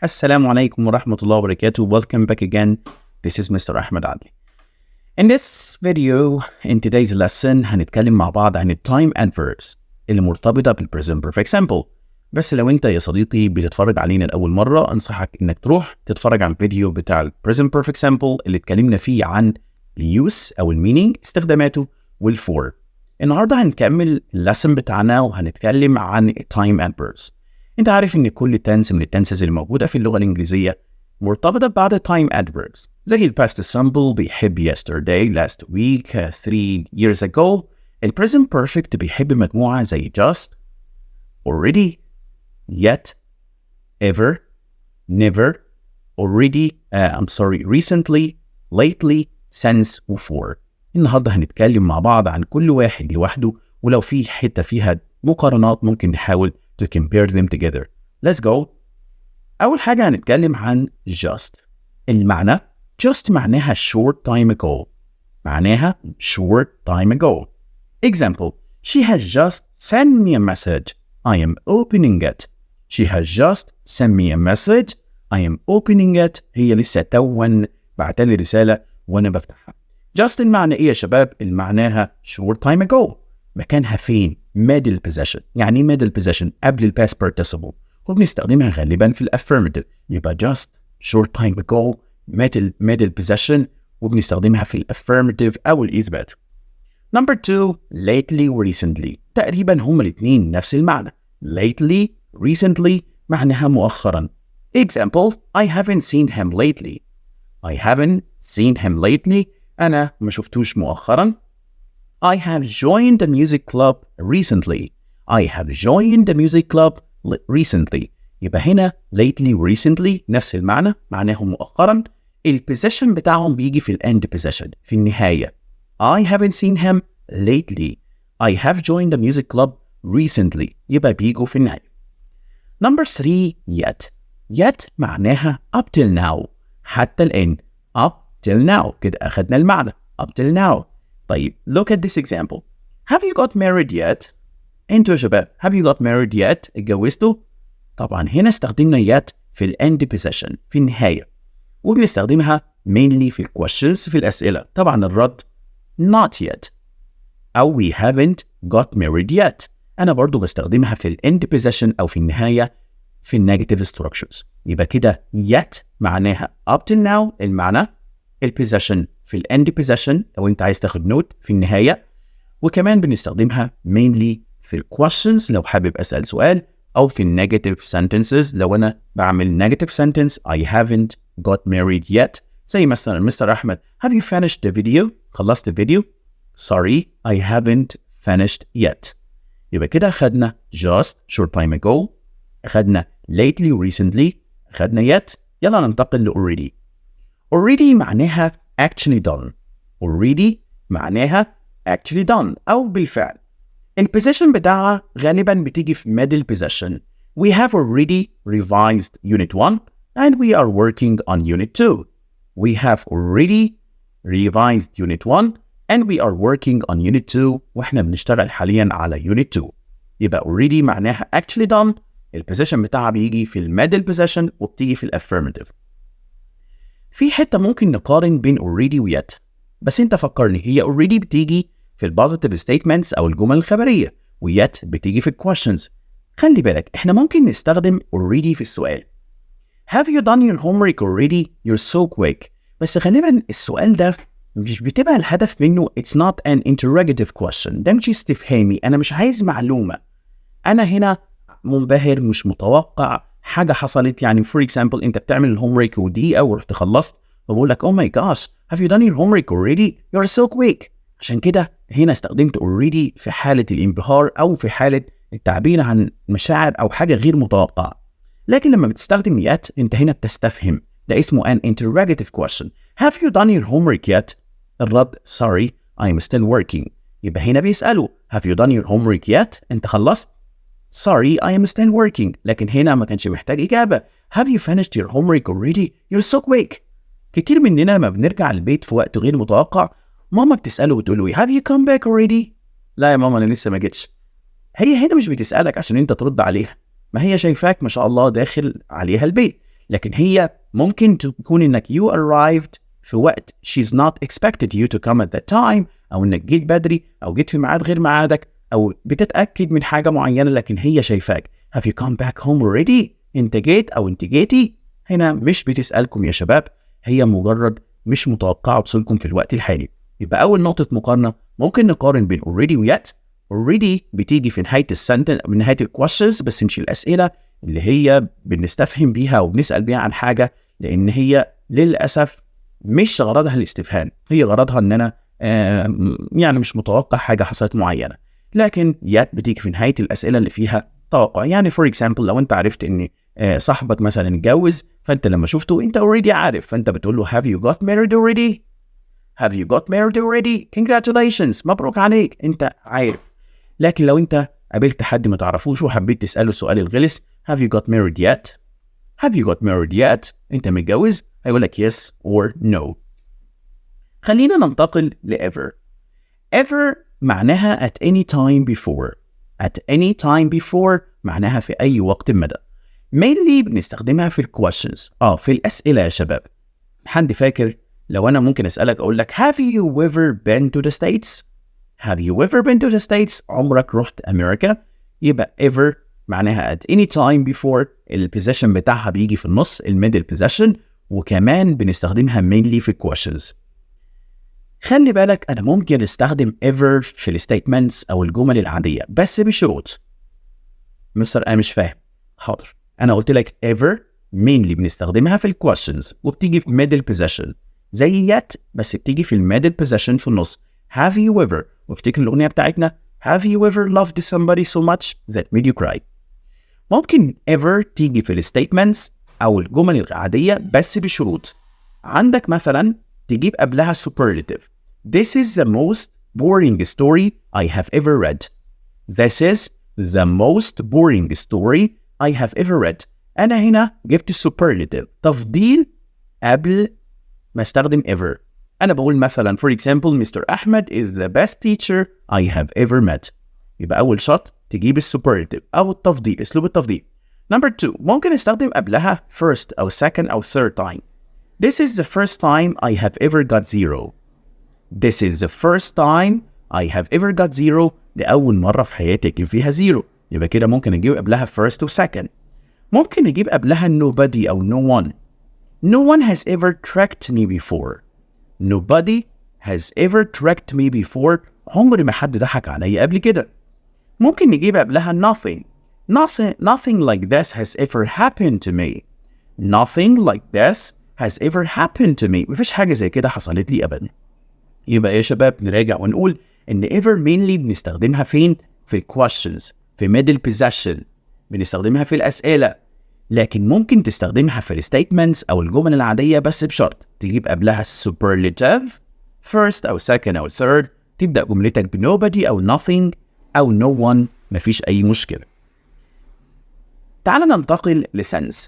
Assalamu alaikum wa rahmatullahi wa barakatuh. Welcome back again. This is Mr. Ahmed Adli. In this video, in today's lesson, هنتكلم مع بعض عن time adverbs اللي مرتبطة بالpresent perfect simple. بس لو انت يا صديقي بتتفرج علينا لأول مرة، أنصحك إنك تروح تتفرج على الفيديو بتاع present perfect simple اللي اتكلمنا فيه عن use أو meaning استخداماته والfor. النهاردة هنكمل اللسن بتاعنا وهنتكلم عن time adverbs. انت عارف ان كل تنس من التنسز اللي موجودة في اللغة الإنجليزية مرتبطة بعض time adverbs زي past simple بيحب yesterday, last week, 3 years ago. present perfect بيحب مجموعة زي just, already, yet, ever, never, already, recently, lately, since وfor. النهاردة هنتكلم مع بعض عن كل واحد لوحده، ولو في حتة فيها مقارنات ممكن نحاول to compare them together. Let's go. أول حاجة هنتكلم عن just. المعنى just معناها short time ago. معناها short time ago. Example: She has just sent me a message. I am opening it. She has just sent me a message. I am opening it. هي لسه تون بعتلي رسالة وأنا بفتحها. just المعنى إيه يا شباب؟ المعناها short time ago. مكانها فين؟ middle possession. يعني middle possession قبل ال past participle، وبنستخدمها غالبا في الافirmative. يبقى just short time ago middle possession، وبنستخدمها في الافirmative أو الإثبات. Number 2 lately و recently تقريبا هما الاثنين نفس المعنى. lately recently معناها مؤخرا. Example: I haven't seen him lately. I haven't seen him lately. أنا ما شفتوش مؤخرا. I have joined the music club recently. I have joined the music club recently. يبقى هنا lately و recently نفس المعنى، معناهم مؤخرا. البوزيشن بتاعهم بيجي في الend position في النهاية. I haven't seen him lately. I have joined the music club recently. يبقى بيجوا في النهاية. Number 3 yet. yet معناها up till now. حتى الآن. up till now كده أخذنا المعنى up till now. طيب look at this example. Have you got married yet? انتوا يا شباب have you got married yet؟ اتجوزتوا؟ طبعا هنا استخدمنا yet في ال end position في النهاية، وبنستخدمها mainly في questions في الأسئلة. طبعا الرد not yet أو we haven't got married yet. أنا برضو بستخدمها في ال end position أو في النهاية في negative structures. يبقى كده yet معناها up till now المعنى، البوزيشن في الاند بوزيشن لو انت عايز تاخد نوت في النهايه، وكمان بنستخدمها mainly في الكويشنز لو حابب اسال سؤال، او في النيجاتيف sentences لو انا بعمل نيجاتيف sentence I haven't got married yet. زي مثلا مستر احمد have you finished the video؟ خلصت الفيديو؟ sorry I haven't finished yet. يبقى كده اخدنا just short time ago، اخدنا lately و recently، اخدنا yet. يلا ننتقل ل already. already معناها actually done. already معناها actually done أو بالفعل. البوزيشن بتاعها غالبا بتيجي في middle position. We have already revised unit 1 and we are working on unit 2. We have already revised unit 1 and we are working on unit 2 واحنا بنشتغل حاليا على unit 2. يبقى already معناها actually done. البوزيشن بتاعها بيجي في middle position وبتيجي في affirmative. في حتة ممكن نقارن بين already و yet، بس انت فكرني هي already بتيجي في البوزيتيف statements أو الجمل الخبرية، و yet بتيجي في الquestions. خلي بالك احنا ممكن نستخدم already في السؤال. Have you done your homework already? You're so quick. بس غالبا السؤال ده مش بتبقى الهدف منه it's not an interrogative question. ده مش استفهامي، أنا مش عايز معلومة. أنا هنا منبهر مش متوقع حاجة حصلت. يعني for example انت بتعمل الهومورك ودقيقة ورحت خلصت، فبقول لك oh my gosh have you done your homework already? You're so quick. عشان كده هنا استخدمت already في حالة الانبهار أو في حالة التعبير عن مشاعر أو حاجة غير متوقعة. لكن لما بتستخدم yet انت هنا بتستفهم، ده اسمه an interrogative question. Have you done your homework yet؟ الرد sorry I'm still working. يبقى هنا بيسألوا have you done your homework yet؟ انت خلصت؟ Sorry, I am still working. لكن هنا ما كانش محتاج إجابة. Have you finished your homework already? You're so quick. كتير مننا لما بنرجع البيت في وقت غير متوقع ماما بتسأله وتقول له Have you come back already؟ لا يا ماما أنا لسه ما جيتش. هي هنا مش بتسألك عشان أنت ترد عليها، ما هي شايفاك ما شاء الله داخل عليها البيت. لكن هي ممكن تكون انك you arrived في وقت she's not expected you to come at that time، او انك جيت بدري او جيت في ميعاد غير ميعادك، او بتتأكد من حاجة معينة لكن هي شايفاك. have you come back home already؟ انت جيت او انت جيتي. هنا مش بتسألكم يا شباب، هي مجرد مش متوقعة وصولكم في الوقت الحالي. يبقى أول نقطة مقارنة ممكن نقارن بين already و yet. already بتيجي في نهاية السنتن، من نهاية الكويشنز، بس مش الأسئلة اللي هي بنستفهم بيها وبنسأل بيها عن حاجة، لأن هي للأسف مش غرضها الاستفهام، هي غرضها إن أنا يعني مش متوقع حاجة حصلت معينة. لكن yet بتيجي في نهاية الأسئلة اللي فيها توقع. يعني for example لو أنت عرفت إن صاحبك مثلا اتجوز، فأنت لما شفته أنت already عارف، فأنت بتقول له have you got married already؟ have you got married already؟ congratulations، مبروك عليك، أنت عارف. لكن لو أنت قابلت حد ما تعرفوش وحبيت تسأله السؤال الغلس have you got married yet؟ have you got married yet؟ أنت متجوز؟ هيقول لك yes or no. خلينا ننتقل ل ever. ever معناها at any time before. at any time before معناها في أي وقت مدى. mainly بنستخدمها في الكويشنز، في الأسئلة يا شباب. حد فاكر لو أنا ممكن أسألك أقول لك have you ever been to the States؟ have you ever been to the States؟ عمرك رحت أمريكا؟ يبقى ever معناها at any time before، البوزيشن بتاعها بيجي في النص، الميدل بوزيشن، وكمان بنستخدمها mainly في الكويشنز. خلي بالك أنا ممكن أستخدم ever في الستيتمنتس أو الجمل العادية بس بشروط. مستر أنا مش فاهم. حاضر، أنا قلت لك ever mainly بنستخدمها في الكويشنز وبتيجي في middle position زي yet، بس بتيجي في middle position في النص. have you ever، وافتكر الأغنية بتاعتنا have you ever loved somebody so much that made you cry. ممكن ever تيجي في الستيتمنتس أو الجمل العادية بس بشروط. عندك مثلا تجيب قبلها superlative. This is the most boring story I have ever read. This is the most boring story I have ever read. أنا هنا جبت superlative، تفضيل قبل ما استخدم ever. أنا بقول مثلا for example Mr. Ahmed is the best teacher I have ever met. يبقى أول شرط تجيب السوبرلاتيف أو التفضيل، أسلوب التفضيل. Number 2 ممكن استخدم قبلها first أو second أو third time. This is the first time I have ever got zero. This is the first time I have ever got zero. دي أول مرة في حياتي أجيب فيها zero. يبقى كده ممكن أجيب قبلها first و second. ممكن أجيب قبلها nobody أو no one. No one has ever tricked me before. Nobody has ever tricked me before. عمري ما حد ضحك عليا قبل كده. ممكن نجيب قبلها nothing. Nothing like this has ever happened to me. Nothing like this has ever happened to me. مفيش حاجة زي كده حصلت لي أبدا. يبقى يا شباب نراجع ونقول إن ever mainly بنستخدمها فين؟ في questions، في middle possession، بنستخدمها في الأسئلة. لكن ممكن تستخدمها في الستيتمنتس أو الجمل العادية بس بشرط تجيب قبلها superlative first أو second أو third. تبدأ جملتك ب nobody أو nothing أو no one، مفيش أي مشكلة. تعال ننتقل لsense.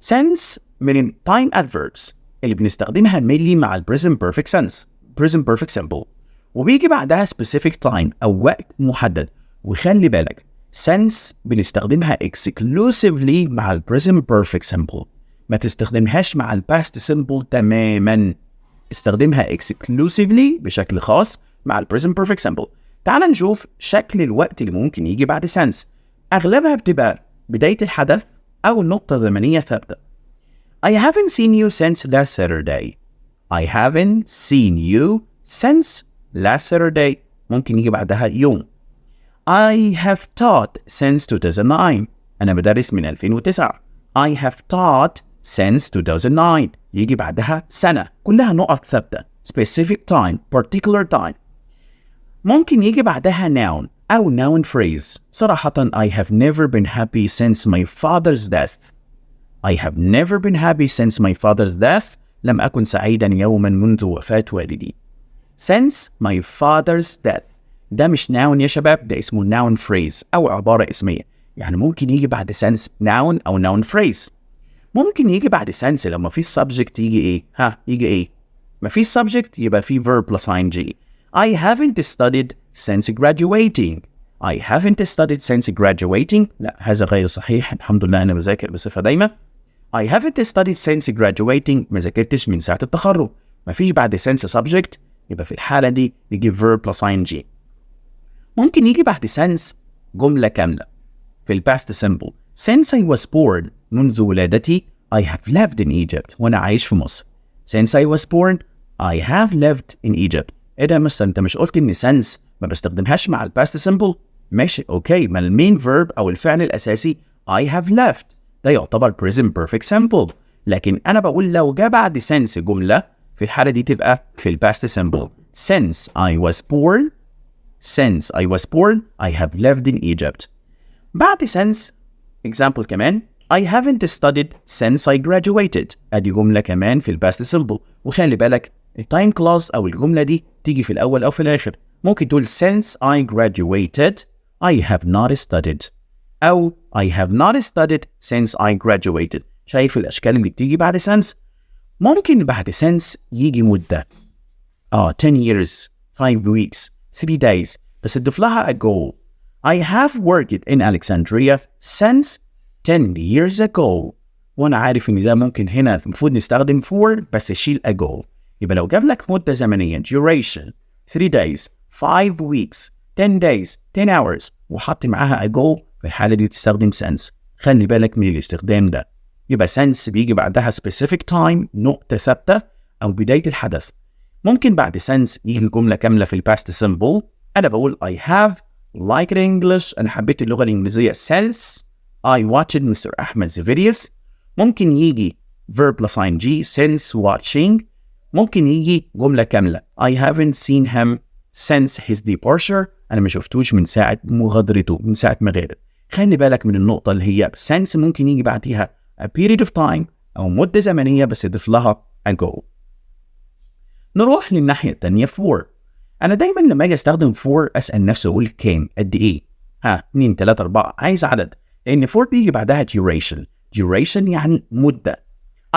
sense من time adverbs اللي بنستخدمها mainly مع ال present perfect sense، present perfect simple، وبيجي بعدها specific time أو وقت محدد. وخلي بالك sense بنستخدمها exclusively مع ال present perfect simple، ما تستخدمهاش مع ال past simple تماما. استخدمها exclusively بشكل خاص مع ال present perfect simple. تعال نشوف شكل الوقت اللي ممكن يجي بعد sense. أغلبها بتبقى بداية الحدث أو نقطة زمنية ثابتة. I haven't seen you since last Saturday. I haven't seen you since last Saturday. ممكن يجي بعدها يوم. I have taught since 2009. أنا بدرس من 2009. I have taught since 2009. يجي بعدها سنة. كلها نقط ثابتة. Specific time, particular time. ممكن يجي بعدها noun أو noun phrase. صراحة I have never been happy since my father's death. I have never been happy since my father's death. لم أكن سعيدا يوما منذ وفاة والدي. Since my father's death. ده مش noun يا شباب، ده اسمه noun phrase أو عبارة اسمية. يعني ممكن يجي بعد sense noun أو noun phrase. ممكن يجي بعد sense لما في subject يجي إيه؟ يجي إيه؟ ما في subject يبقى في verb plus ing. I haven't studied since graduating. I haven't studied since graduating. لا هذا غير صحيح. الحمد لله أنا بذاكر بصفة دايمة. I haven't studied since graduating. ما ذاكرتش من ساعة التخرج. مفيش بعد since subject، يبقى في الحالة دي نجيب verb plus ing. ممكن يجي بعد since جملة كاملة في ال past simple. Since I was born، منذ ولادتي I have lived in Egypt، وأنا عايش في مصر. Since I was born I have lived in Egypt. إيه ده يا مستر، أنت مش قلت إن since ما بستخدمهاش مع ال past simple؟ ماشي أوكي، ما المين verb أو الفعل الأساسي I have left ده يعتبر present perfect simple، لكن أنا بقول لو جاء بعد since جملة في الحالة دي تبقى في ال past simple. Since I was born I have lived in Egypt. بعد since example كمان I haven't studied since I graduated. ادي جملة كمان في ال past simple. وخلي بالك التايم clause او الجملة دي تيجي في الاول او في الاخر. ممكن تقول since I graduated I have not studied، او I have not studied since I graduated. شايف الاشكال اللي بتيجي بعد since؟ ممكن بعد since يجي مدة 10 years 5 weeks 3 days، بس تضيف لها ago. I have worked in Alexandria since 10 years ago. وانا عارف ان ده ممكن هنا المفروض نستخدم for بس شيل ago. يبقى لو جاب لك مدة زمنية duration 3 days 5 weeks 10 days 10 hours وحط معاها ago، في الحالة دي تستخدم since. خلي بالك من الاستخدام ده. يبقى since بيجي بعدها specific time نقطة ثابتة أو بداية الحدث. ممكن بعد since يجي جملة كاملة في ال past simple. أنا بقول I have liked English، أنا حبيت اللغة الإنجليزية since I watched Mr. Ahmed's videos. ممكن يجي verb plus ing since watching. ممكن يجي جملة كاملة I haven't seen him since his departure، أنا ما شفتوش من ساعة مغادرته، من ساعة ما غادر. خلي بالك من النقطة اللي هي since ممكن يجي بعديها a period of time أو مدة زمنية بس يضيف لها ago. نروح للناحية التانية for. أنا دايما لما أجي أستخدم for أسأل نفسي أقول كام، قد إيه؟ 2 3 4، عايز عدد، لأن for بيجي بعدها duration. duration يعني مدة.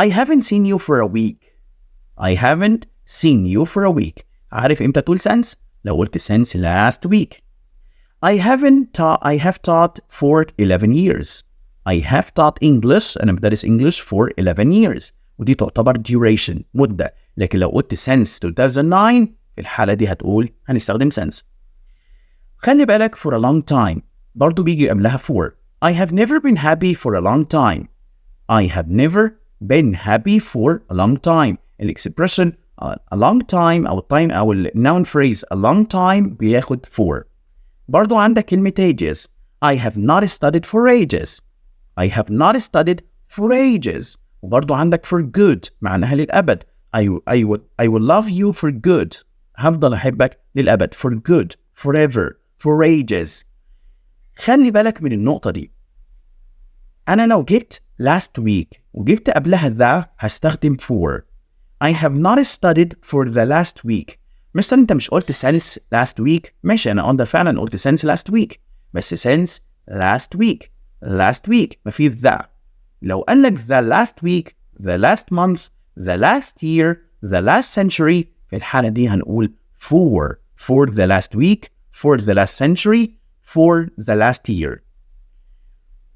I haven't seen you for a week. I haven't seen you for a week. عارف إمتى تقول since؟ لو قلت since last week. I have taught for 11 years. I have taught English، أنا بدرس English for 11 years. ودي تعتبر duration مدة. لكن لو قلت since 2009 في الحالة دي هنستخدم since. خلي بالك for a long time برضو بيجي قبلها for. I have never been happy for a long time. I have never been happy for a long time. الexpression a long time أو time أو noun phrase a long time بياخد for. برضو عندك كلمة ages. I have not studied for ages. I have not studied for ages. وبرضو عندك for good معناها للأبد. I will love you for good. هفضل أحبك للأبد. for good, forever, for ages. خلي بالك من النقطة دي. أنا لو جبت last week وجبت قبلها the هستخدم for. I have not studied for the last week. مثلا أنت مش قلت since last week؟ ماشي، أنا فعلا قلت since last week، بس since last week ما في the. لو قال لك the last week the last month the last year the last century في الحالة دي هنقول for the last week for the last century for the last year.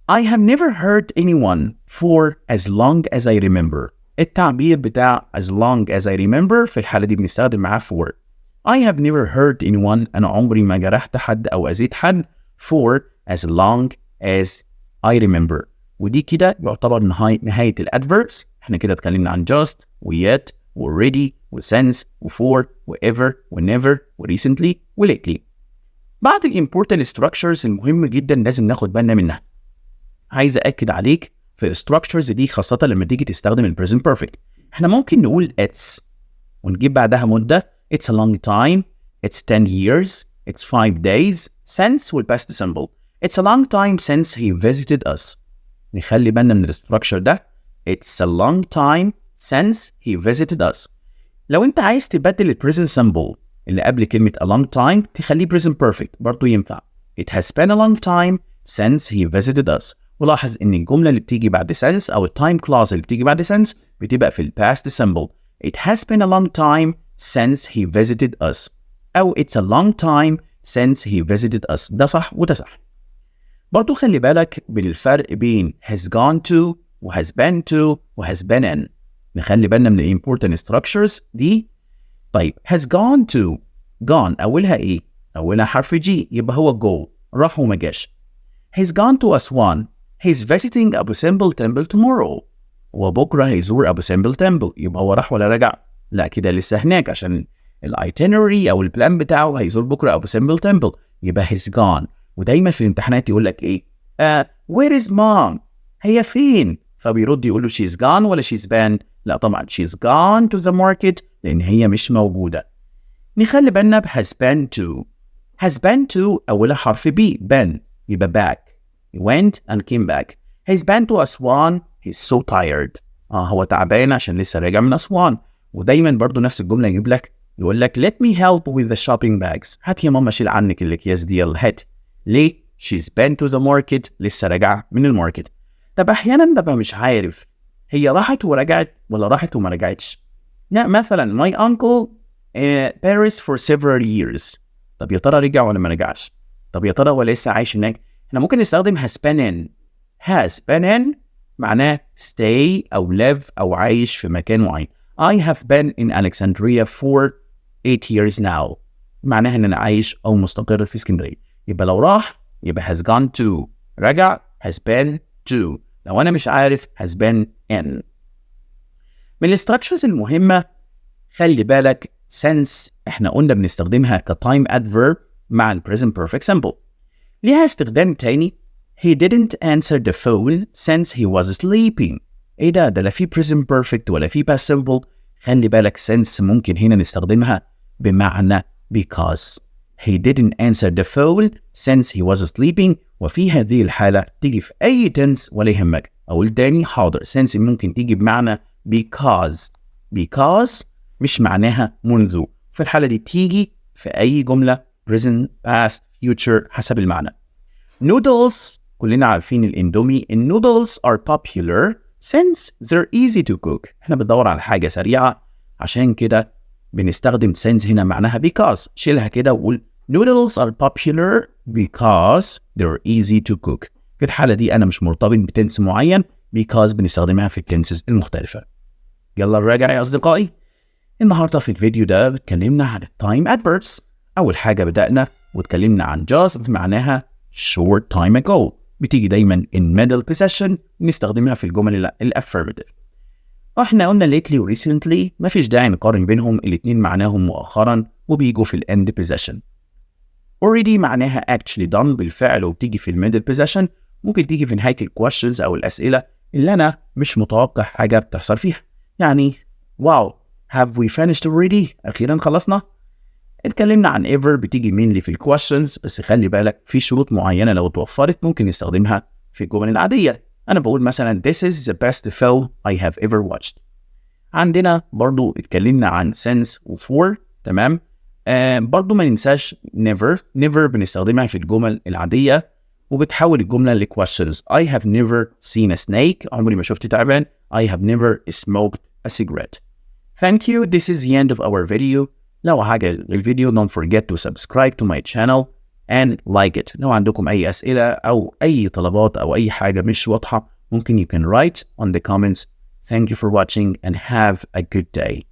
I have never hurt anyone for as long as I remember. التعبير بتاع as long as I remember في الحالة دي بنستخدم معاه for. I have never hurt anyone، أنا عمري ما جرحت حد أو أذيت حد for as long as I remember. ودي كده يعتبر نهاية الادverbs. احنا كده اتكلمنا عن just و yet و already و since و for و ever و never و recently و lately. بعض important structures المهم جدا لازم ناخد بالنا منها. عايز أأكد عليك في الستراكشرز دي خاصة لما تيجي تستخدم ال present perfect. احنا ممكن نقول it's ونجيب بعدها مدة it's a long time, it's 10 years, it's 5 days, since وال past simple. It's a long time since he visited us. نخلي بالنا من الستراكشر ده. It's a long time since he visited us. لو انت عايز تبدل ال present simple اللي قبل كلمة a long time تخليه present perfect برضو ينفع. It has been a long time since he visited us. ولاحظ ان الجملة اللي بتيجي بعد since او time clause اللي بتيجي بعد since بتبقى في ال past simple. It has been a long time since he visited us. او it's a long time since he visited us. ده صح وده صح. برضو خلي بالك من الفرق بين has gone to وhas been to وhas been in. نخلي بالنا من ال important structures دي. طيب has gone to gone أولها إيه؟ أولها حرف G يبقى هو go راح وما جاش. He's gone to Aswan. He's visiting Abu Simbel Temple tomorrow. وبكرة هيزور أبو سمبل تمبل يبقى هو راح ولا رجع؟ لا كده لسه هناك عشان الايتينري أو البلان بتاعه هيزور بكرة أبو سمبل تمبل يبقى he's gone. ودايما في الامتحانات يقول لك إيه؟ where is mom؟ هي فين؟ فبيرد يقول له she's gone ولا she's been؟ لا طبعا she's gone to the market لأن هي مش موجودة. نخلي بالنا ب has been to. has been to أولها حرف B been يبقى back. He went and came back. He's been to Aswan. He's so tired. هو تعبان عشان لسه راجع من أسوان. ودايما برضو نفس الجملة يجيب لك يقول لك let me help with the shopping bags. هات يا ماما شيل عنك الأكياس دي يلا هات. ليه؟ She's been to the market. لسه راجعة من الماركت. طب أحيانا ببقى مش عارف هي راحت ورجعت ولا راحت وما رجعتش. يعني مثلا my uncle Paris for several years. طب يا ترى رجع ولا ما رجعش؟ طب يا ترى هو لسه عايش هناك؟ احنا ممكن نستخدم has been in. has been in معناه stay أو live أو عايش في مكان معين. I have been in Alexandria for 8 years now. معناها إن أنا عايش أو مستقر في اسكندرية. يبقى لو راح يبقى has gone to. رجع has been to. لو أنا مش عارف has been in. من الستراكشرز المهمة خلي بالك since احنا قلنا بنستخدمها كtime adverb مع ال present perfect simple. ليها استخدام تاني. He didn't answer the phone since he was sleeping. ايه ده لا في present perfect ولا في past simple. خلي بالك since ممكن هنا نستخدمها بمعنى because. He didn't answer the phone since he was sleeping. وفي هذه الحالة تيجي في أي tense ولا يهمك. أقول تاني حاضر since ممكن تيجي بمعنى because. because مش معناها منذ. في الحالة دي تيجي في أي جملة present past future حسب المعنى. noodles كلنا عارفين الاندومي. النودلز are popular since they're easy to cook. احنا بندور على حاجة سريعة عشان كده بنستخدم since هنا معناها because. شيلها كده وقول noodles are popular because they're easy to cook. في الحالة دي أنا مش مرتبط بتنس معين because بنستخدمها في التنسز المختلفة. يلا نراجع يا أصدقائي. النهاردة في الفيديو ده اتكلمنا عن time adverbs. أول حاجة بدأنا واتكلمنا عن just معناها short time ago. بتيجي دايما in middle possession نستخدمها في الجمل الافirmative. احنا قلنا lately و recently مفيش داعي نقارن بينهم الاتنين معناهم مؤخرا وبيجوا في ال end possession. already معناها actually done بالفعل وبتيجي في ال middle possession. ممكن تيجي في نهاية ال questions أو الأسئلة اللي أنا مش متوقع حاجة بتحصل فيها. يعني wow have we finished already؟ أخيرا خلصنا. اتكلمنا عن ever بتيجي mainly في questions بس خلي بالك في شروط معينة لو توفرت ممكن نستخدمها في الجمل العادية. أنا بقول مثلا this is the best film I have ever watched. عندنا برضو اتكلمنا عن since و for. تمام. برضو ما ننساش never بنستخدمها في الجمل العادية وبتحول الجملة ل questions. I have never seen a snake. عمري ما شفت تعبان. I have never smoked a cigarette. Thank you. This is the end of our video. لو عجب الفيديو don't forget to subscribe to my channel and like it. لو عندكم أي أسئلة أو أي طلبات أو أي حاجة مش واضحة ممكن you can write on the comments. Thank you for watching and have a good day.